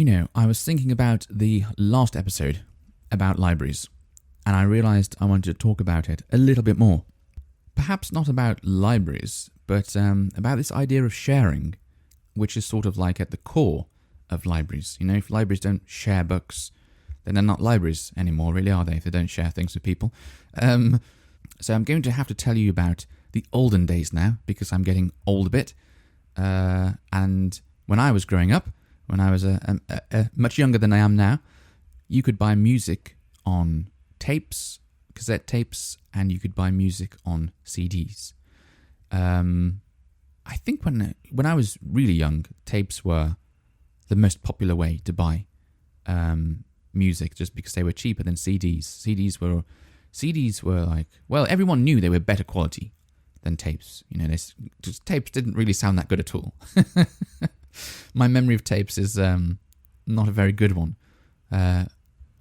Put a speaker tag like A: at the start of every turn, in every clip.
A: I was thinking about the last episode about libraries, and I realised I wanted to talk about it a little bit more. Perhaps not about libraries, but about this idea of sharing, which is sort of like at the core of libraries. If libraries don't share books, then they're not libraries anymore, really, are they, if they don't share things with people? So I'm going to have to tell you about the olden days now, because I'm getting old a bit. And when I was growing up, when I was much younger than I am now, you could buy music on tapes, cassette tapes, and you could buy music on CDs. I think when I was really young, tapes were the most popular way to buy music, just because they were cheaper than CDs. CDs were like, well, everyone knew they were better quality than tapes. Tapes didn't really sound that good at all. My memory of tapes is not a very good one.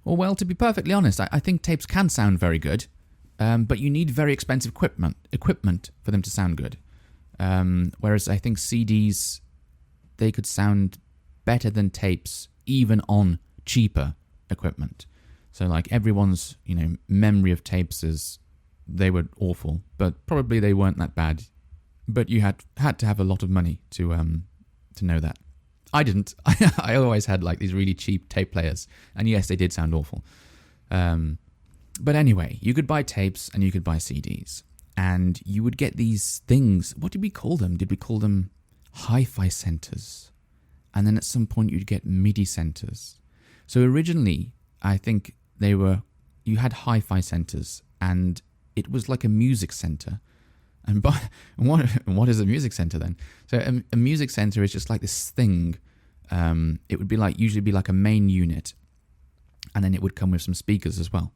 A: Well, to be perfectly honest, I think tapes can sound very good, but you need very expensive equipment for them to sound good. Whereas I think CDs, they could sound better than tapes, even on cheaper equipment. So like everyone's, memory of tapes is they were awful, but probably they weren't that bad. But you had to have a lot of money to know that. I didn't. I always had like these really cheap tape players, and yes, they did sound awful. But anyway, you could buy tapes and you could buy CDs, and you would get these things. What did we call them? Did we call them hi-fi centers? And then at some point you'd get MIDI centers. So originally, I think you had hi-fi centers, and it was like a music center. And what is a music center then? So a music center is just like this thing. It would usually be like a main unit, and then it would come with some speakers as well.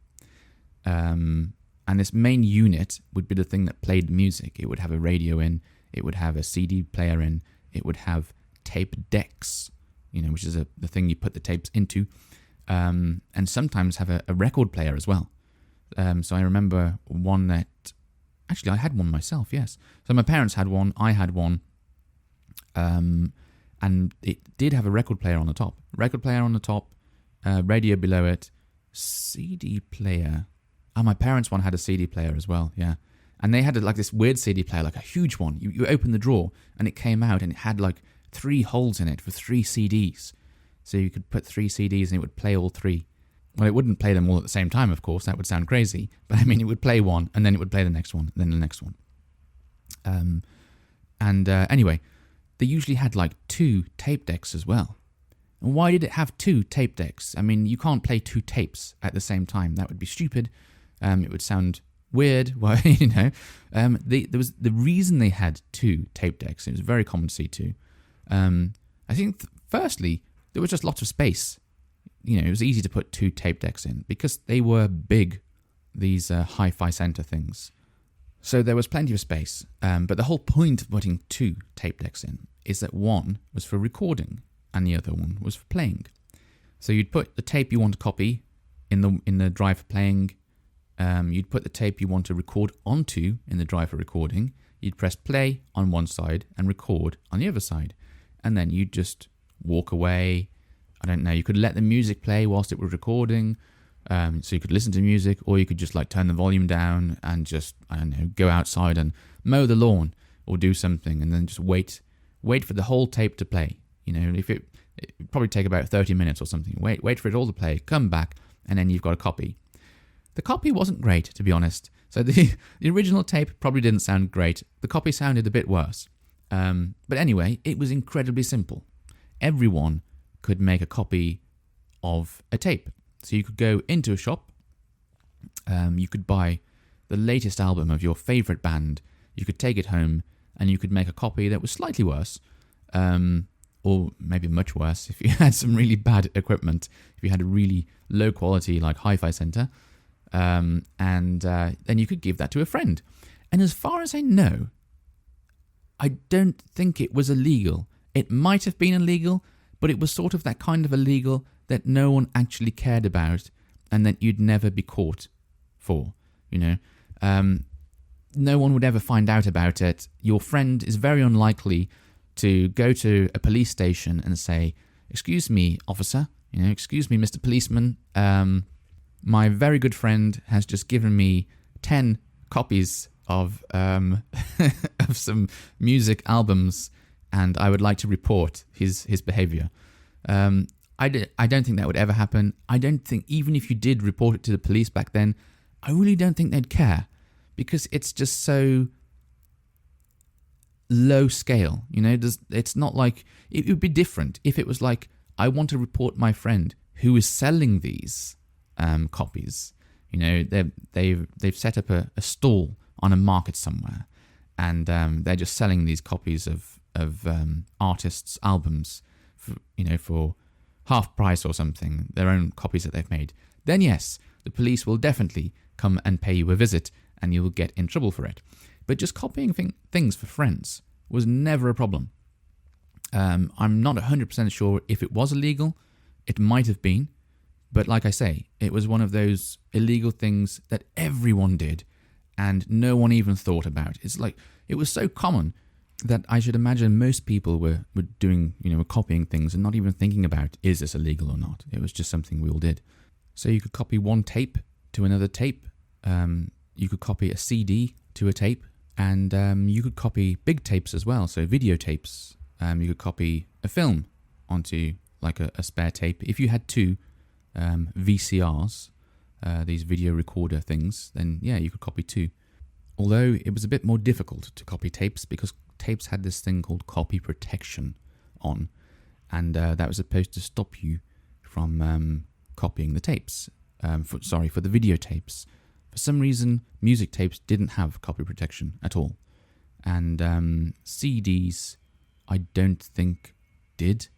A: And this main unit would be the thing that played music. It would have a radio in, it would have a CD player in, it would have tape decks, which is the thing you put the tapes into, and sometimes have a record player as well. So I remember one that... Actually, I had one myself, yes. So my parents had one, I had one, and it did have a record player on the top. Radio below it, CD player. My parents' one had a CD player as well, yeah. And they had like this weird CD player, like a huge one. You open the drawer, and it came out, and it had like 3 holes in it for 3 CDs. So you could put 3 CDs, and it would play all 3. Well, it wouldn't play them all at the same time, of course. That would sound crazy. But I mean, it would play one, and then it would play the next one, then the next one. Anyway, they usually had like 2 tape decks as well. And why did it have 2 tape decks? I mean, you can't play 2 tapes at the same time. That would be stupid. It would sound weird. Well, there was the reason they had 2 tape decks. It was very common to see 2. I think, firstly, there was just lots of space. It was easy to put 2 tape decks in because they were big, these hi-fi center things. So there was plenty of space. But the whole point of putting 2 tape decks in is that one was for recording and the other one was for playing. So you'd put the tape you want to copy in the drive for playing. You'd put the tape you want to record onto in the drive for recording. You'd press play on one side and record on the other side. And then you'd just walk away. I don't know, you could let the music play whilst it was recording, so you could listen to music, or you could just like turn the volume down and just, I don't know, go outside and mow the lawn or do something, and then just wait for the whole tape to play. If it'd probably take about 30 minutes or something. Wait for it all to play, come back, and then you've got a copy. The copy wasn't great, to be honest. So the original tape probably didn't sound great. The copy sounded a bit worse. But anyway, it was incredibly simple. Everyone could make a copy of a tape. So you could go into a shop, you could buy the latest album of your favourite band, you could take it home, and you could make a copy that was slightly worse, or maybe much worse if you had some really bad equipment, if you had a really low quality like hi-fi center, and then you could give that to a friend. And as far as I know, I don't think it was illegal. It might have been illegal, but it was sort of that kind of illegal that no one actually cared about and that you'd never be caught for, No one would ever find out about it. Your friend is very unlikely to go to a police station and say, excuse me, officer, excuse me, Mr. Policeman, my very good friend has just given me 10 copies of of some music albums, and I would like to report his behavior. I don't think that would ever happen. I don't think, even if you did report it to the police back then, I really don't think they'd care, because it's just so low scale. It's not like, it would be different if it was like, I want to report my friend who is selling these copies. They've set up a stall on a market somewhere, and they're just selling these copies of artists' albums for half price or something, their own copies that they've made. Then yes, the police will definitely come and pay you a visit, and you will get in trouble for it. But just copying things for friends was never a problem. I'm not 100% sure if it was illegal. It might have been. But like I say, it was one of those illegal things that everyone did and no one even thought about. It's like, it was so common that I should imagine most people were doing, were copying things and not even thinking about, is this illegal or not? It was just something we all did. So you could copy one tape to another tape. You could copy a CD to a tape. And you could copy big tapes as well, so videotapes. You could copy a film onto like a spare tape. If you had two VCRs, these video recorder things, then yeah, you could copy two. Although it was a bit more difficult to copy tapes, because tapes had this thing called copy protection on, and that was supposed to stop you from copying the tapes. For the videotapes. For some reason, music tapes didn't have copy protection at all. And CDs, I don't think did,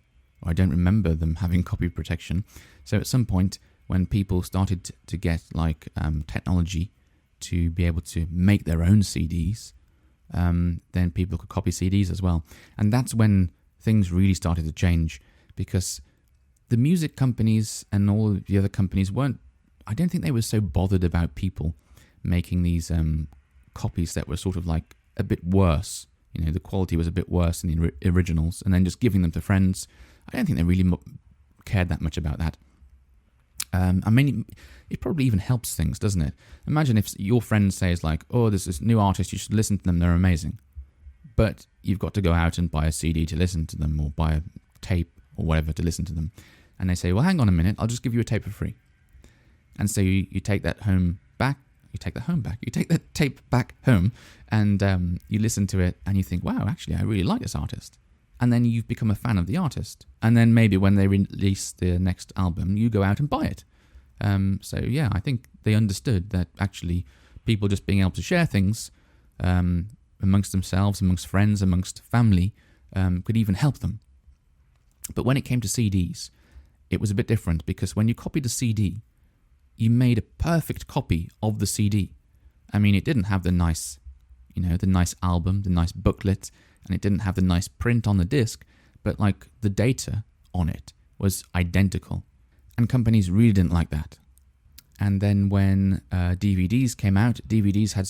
A: or I don't remember them having copy protection. So at some point, when people started to get technology to be able to make their own CDs, then people could copy CDs as well. And that's when things really started to change, because the music companies and all the other companies I don't think they were so bothered about people making these copies that were sort of like a bit worse. The quality was a bit worse than the originals, and then just giving them to friends. I don't think they really cared that much about that. It probably even helps things, doesn't it? Imagine if your friend says like, oh, there's this new artist, you should listen to them, they're amazing. But you've got to go out and buy a CD to listen to them, or buy a tape or whatever to listen to them. And they say, well, hang on a minute, I'll just give you a tape for free. And so you take that tape back home, and you listen to it, and you think, wow, actually, I really like this artist. And then you've become a fan of the artist. And then maybe when they release their next album, you go out and buy it. So yeah, I think they understood that actually people just being able to share things amongst themselves, amongst friends, amongst family, could even help them. But when it came to CDs, it was a bit different, because when you copied a CD, you made a perfect copy of the CD. I mean, it didn't have the nice album, the nice booklet, and it didn't have the nice print on the disc, but like the data on it was identical. And companies really didn't like that. And then when DVDs came out, DVDs had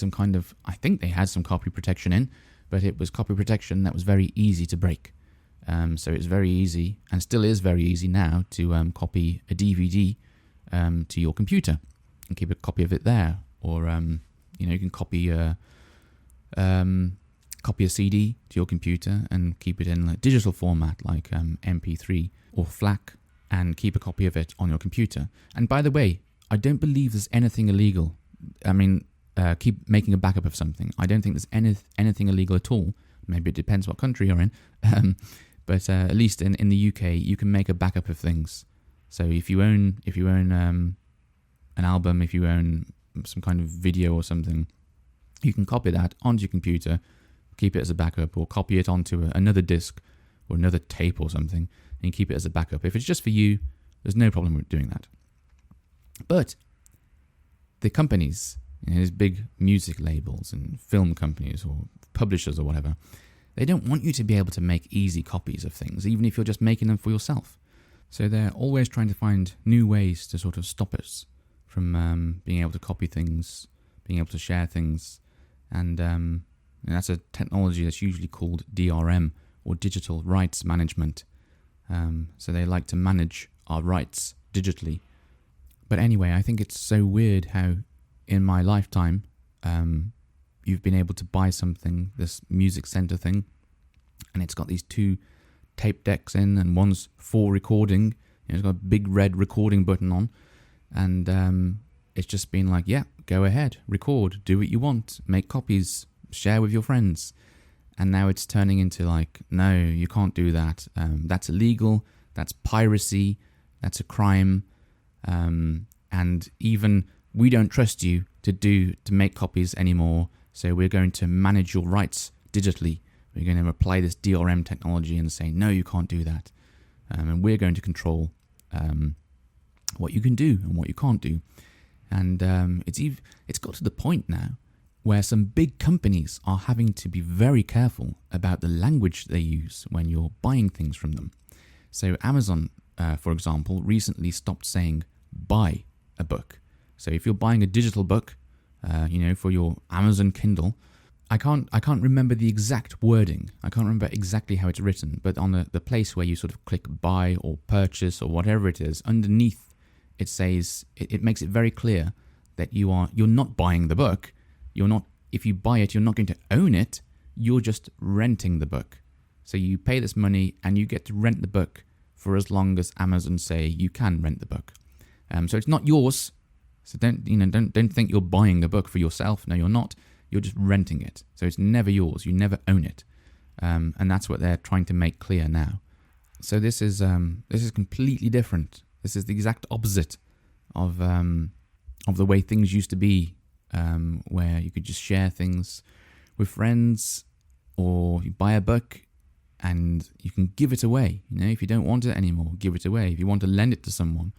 A: I think they had some copy protection in, but it was copy protection that was very easy to break. So it's very easy, and still is very easy now, to copy a DVD to your computer and keep a copy of it there. Or you can copy a CD to your computer and keep it in like digital format, like MP3 or FLAC, and keep a copy of it on your computer. And by the way, I don't believe there's anything illegal. I mean, keep making a backup of something. I don't think there's anything illegal at all. Maybe it depends what country you're in. But at least in the UK, you can make a backup of things. So if you own an album, if you own some kind of video or something, you can copy that onto your computer, keep it as a backup, or copy it onto another disc or another tape or something, and keep it as a backup. If it's just for you, there's no problem with doing that. But the companies, these big music labels and film companies or publishers or whatever, they don't want you to be able to make easy copies of things, even if you're just making them for yourself. So they're always trying to find new ways to sort of stop us from being able to copy things, being able to share things. And that's a technology that's usually called DRM, or digital rights management. So they like to manage our rights digitally. But anyway, I think it's so weird how in my lifetime, you've been able to buy something, this Music Center thing, and it's got these 2 tape decks in, and one's for recording. It's got a big red recording button on, and it's just been like, yeah, go ahead, record, do what you want, make copies, share with your friends. And now it's turning into like, no, you can't do that. That's illegal. That's piracy. That's a crime. And even we don't trust you to make copies anymore. So we're going to manage your rights digitally. We're going to apply this DRM technology and say, no, you can't do that. And we're going to control what you can do and what you can't do. And it's got to the point now where some big companies are having to be very careful about the language they use when you're buying things from them. So Amazon, for example, recently stopped saying buy a book. So if you're buying a digital book, for your Amazon Kindle, I can't remember the exact wording. I can't remember exactly how it's written, but on the place where you sort of click buy or purchase or whatever it is, underneath it says, it makes it very clear that you're not buying the book. If you buy it, you're not going to own it. You're just renting the book. So you pay this money and you get to rent the book for as long as Amazon say you can rent the book. So it's not yours. So don't think you're buying a book for yourself. No, you're not. You're just renting it. So it's never yours. You never own it. And that's what they're trying to make clear now. So this is completely different. This is the exact opposite of the way things used to be, where you could just share things with friends, or you buy a book and you can give it away. If you don't want it anymore, give it away. If you want to lend it to someone,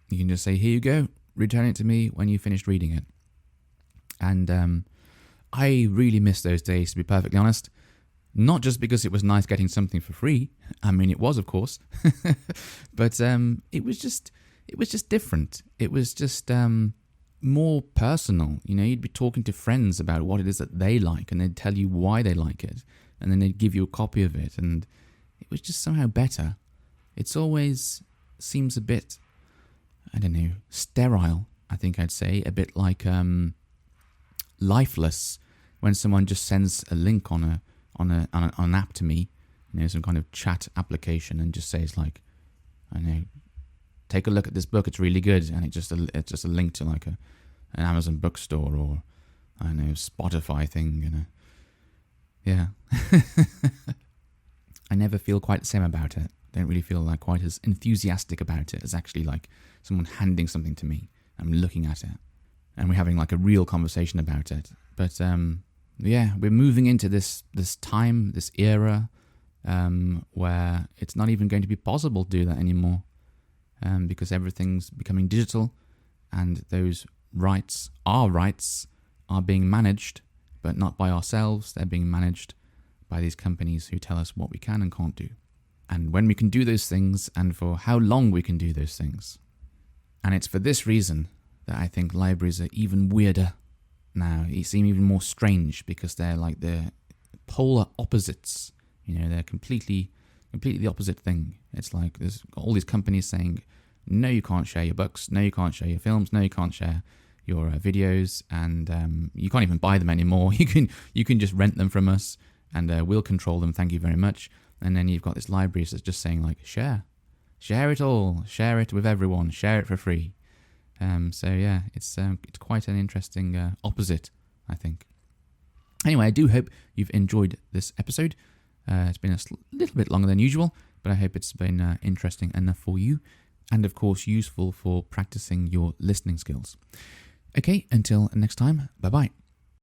A: you can just say, here you go, return it to me when you finished reading it. And I really miss those days, to be perfectly honest. Not just because it was nice getting something for free. I mean, it was, of course. But it was just different. It was just more personal. You'd be talking to friends about what it is that they like, and they'd tell you why they like it, and then they'd give you a copy of it, and it was just somehow better. It's always seems a bit, I don't know, sterile, I think I'd say, a bit like lifeless when someone just sends a link on an app to me, some kind of chat application, and just says like, I don't know, take a look at this book, it's really good, and it's just a link to like an Amazon bookstore, or I don't know, Spotify thing, Yeah. I never feel quite the same about it. Don't really feel like quite as enthusiastic about it as actually like someone handing something to me. I'm looking at it and we're having like a real conversation about it. But yeah, we're moving into this time, this era, where it's not even going to be possible to do that anymore, because everything's becoming digital, and those rights, our rights, are being managed, but not by ourselves. They're being managed by these companies who tell us what we can and can't do, and when we can do those things, and for how long we can do those things. And it's for this reason that I think libraries are even weirder now. They seem even more strange, because they're like the polar opposites. They're completely the opposite thing. It's like there's all these companies saying, no, you can't share your books, no, you can't share your films, no, you can't share your videos, and you can't even buy them anymore. You can just rent them from us, and we'll control them, thank you very much. And then you've got this library that's just saying like, share it all, share it with everyone, share it for free. So yeah, it's quite an interesting opposite, I think. Anyway, I do hope you've enjoyed this episode. It's been a little bit longer than usual, but I hope it's been interesting enough for you, and of course useful for practicing your listening skills. Okay, until next time, bye-bye.